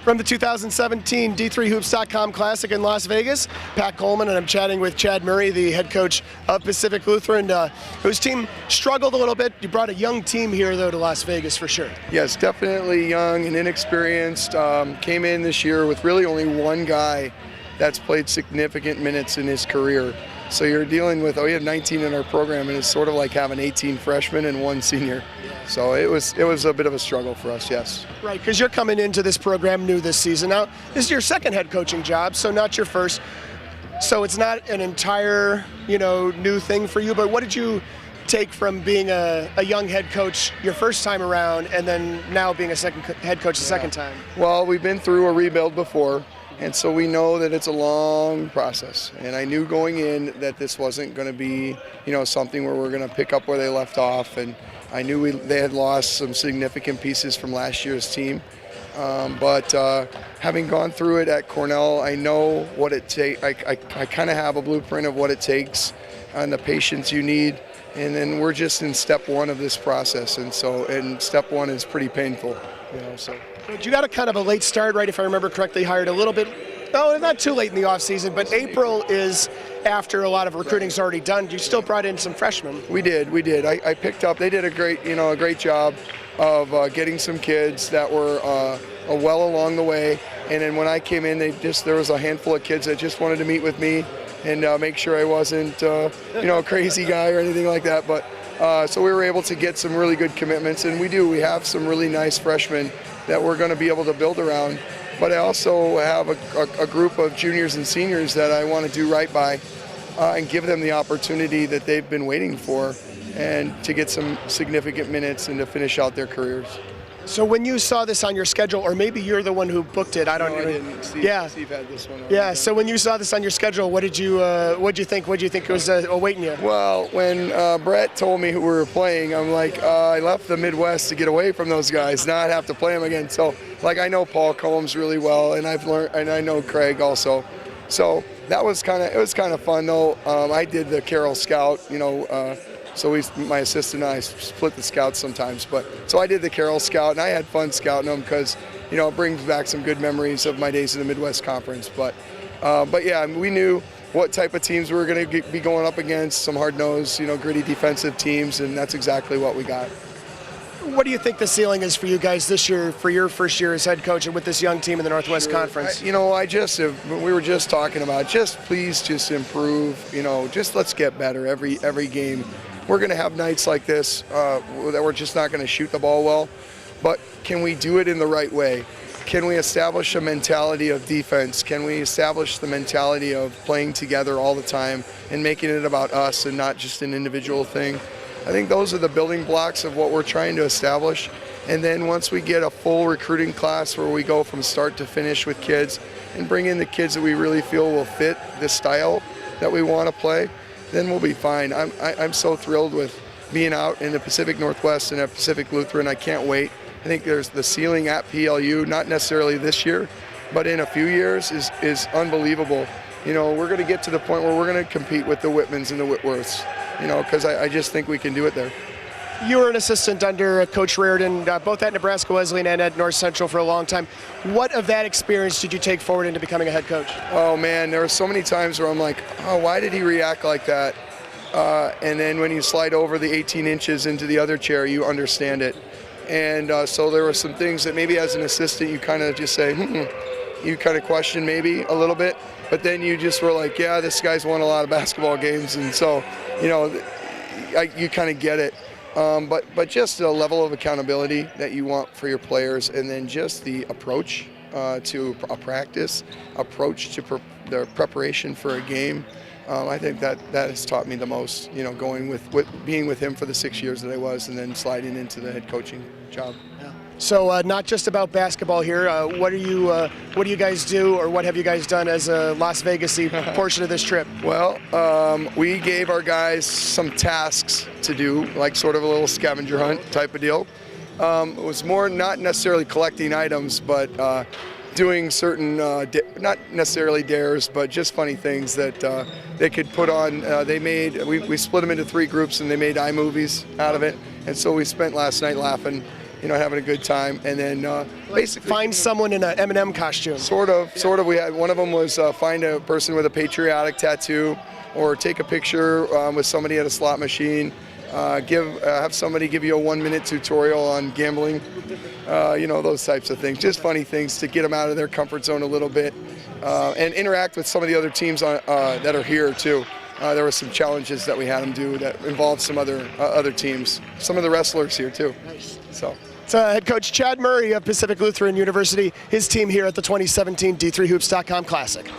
From the 2017 D3Hoops.com Classic in Las Vegas, Pat Coleman, and I'm chatting with Chad Murray, the head coach of Pacific Lutheran, whose team struggled a little bit. You brought a young team here, though, to Las Vegas for sure. Yes, definitely young and inexperienced. Came in this year with really only one guy that's played significant minutes in his career. So you're dealing with, we have 19 in our program, and it's sort of like having 18 freshmen and one senior. So it was a bit of a struggle for us, yes. Right, because you're coming into this program new this season. Now, this is your second head coaching job, so not your first. So it's not an entire, new thing for you, but what did you take from being a young head coach your first time around and then now being a second head coach the second time? Well, we've been through a rebuild before, and so we know that it's a long process. And I knew going in that this wasn't going to be, something where we're going to pick up where they left off. And I knew they had lost some significant pieces from last year's team. But having gone through it at Cornell, I know what it takes. I kind of have a blueprint of what it takes and the patience you need. And then we're just in step one of this process. And step one is pretty painful, so. You got a kind of a late start, right? If I remember correctly, hired a little bit, no, not too late in the offseason, but April is after a lot of recruiting's already done. You still brought in some freshmen. We did. I picked up, they did a great job of getting some kids that were well along the way. And then when I came in, there was a handful of kids that just wanted to meet with me and make sure I wasn't, a crazy guy or anything like that. But so we were able to get some really good commitments, and we have some really nice freshmen that we're going to be able to build around. But I also have a group of juniors and seniors that I want to do right by and give them the opportunity that they've been waiting for and to get some significant minutes and to finish out their careers. So when you saw this on your schedule, or maybe you're the one who booked it, I didn't. Steve had this one. Yeah. So when you saw this on your schedule, what did you think? What did you think was awaiting you? Well, when Brett told me who we were playing, I'm like, I left the Midwest to get away from those guys, not have to play them again. So, I know Paul Combs really well, and I know Craig also. So that was kind of fun though. I did the Carroll Scout, So my assistant and I split the scouts sometimes, so I did the Carroll Scout, and I had fun scouting them because, it brings back some good memories of my days in the Midwest Conference. But yeah, we knew what type of teams we were going to be going up against, some hard-nosed, gritty defensive teams, and that's exactly what we got. What do you think the ceiling is for you guys this year, for your first year as head coach and with this young team in the Northwest Conference? We were just talking about, please improve, just let's get better every game. We're going to have nights like this that we're just not going to shoot the ball well, but can we do it in the right way? Can we establish a mentality of defense? Can we establish the mentality of playing together all the time and making it about us and not just an individual thing? I think those are the building blocks of what we're trying to establish. And then once we get a full recruiting class where we go from start to finish with kids and bring in the kids that we really feel will fit the style that we want to play, then we'll be fine. I'm so thrilled with being out in the Pacific Northwest and at Pacific Lutheran. I can't wait. I think there's the ceiling at PLU, not necessarily this year, but in a few years is unbelievable. We're going to get to the point where we're going to compete with the Whitmans and the Whitworths, because I just think we can do it there. You were an assistant under Coach Raridon, both at Nebraska Wesleyan and at North Central for a long time. What of that experience did you take forward into becoming a head coach? Oh, man, there were so many times where I'm like, oh, why did he react like that? And then when you slide over the 18 inches into the other chair, you understand it. And so there were some things that maybe as an assistant you kind of just say, you kind of question maybe a little bit. But then you just were like, yeah, this guy's won a lot of basketball games. And so, you kind of get it. But just a level of accountability that you want for your players, and then just the approach to a practice, approach to the preparation for a game. I think that has taught me the most, going with being with him for the 6 years that I was, and then sliding into the head coaching job. Yeah. So not just about basketball here. What do you guys do, or what have you guys done as a Las Vegas-y portion of this trip? Well, we gave our guys some tasks to do, like sort of a little scavenger hunt type of deal. It was more not necessarily collecting items, but doing certain, not necessarily dares, but just funny things that they could put on. We split them into 3 groups, and they made iMovies out of it. And so we spent last night laughing, having a good time, and then basically Find someone in an M&M costume. Sort of. We had one of them was find a person with a patriotic tattoo, or take a picture with somebody at a slot machine. Have somebody give you a 1-minute tutorial on gambling. Those types of things. Just funny things to get them out of their comfort zone a little bit, and interact with some of the other teams that are here too. There were some challenges that we had them do that involved some other teams. Some of the wrestlers here too. Nice. So. It's head coach Chad Murray of Pacific Lutheran University, his team here at the 2017 D3Hoops.com Classic.